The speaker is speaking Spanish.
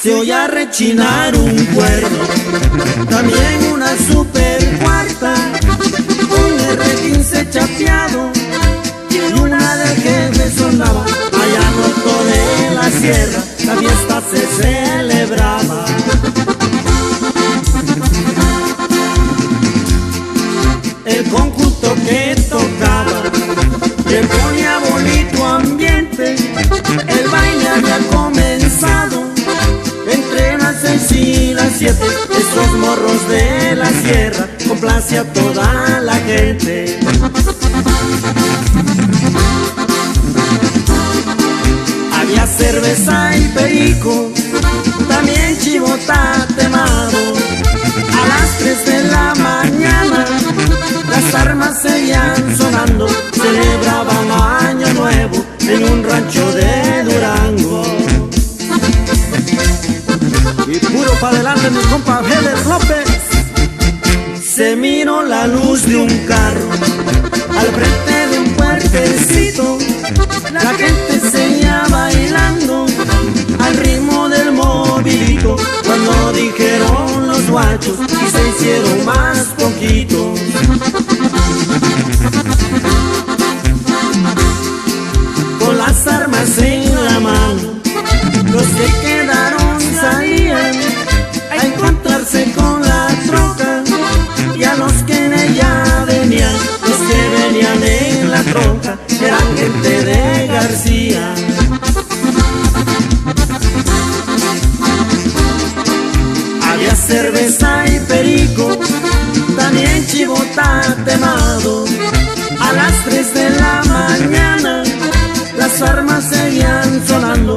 se oía rechinar un cuerno, también una super cuarta, un R15 chapeado y una del jefe sonaba. Allá al norte de la sierra la fiesta se celebraba. El conjunto que tocaba le ponía bonito ambiente, el baile había comenzado entre las 6 y las 7. Estos morros de la sierra complace a toda la gente. Había cerveza y perico, también chivota temado. A las 3 de la mañana las armas seguían sonando, celebraban Año Nuevo en un rancho de Durango. Y puro pa' adelante mi compa Heller López. Se miró la luz de un carro al frente de un puertecito, la gente seguía bailando al ritmo del movidito. Cuando dijeron los guachos y se hicieron más poquitos, con las armas en la mano, los que quedaron salían a encontrarse con la troca, y a los que en ella venían, los que venían en la troca eran gente de García. Había cerveza y perico, también chivota temado. A las 3 de la mañana las armas seguían sonando,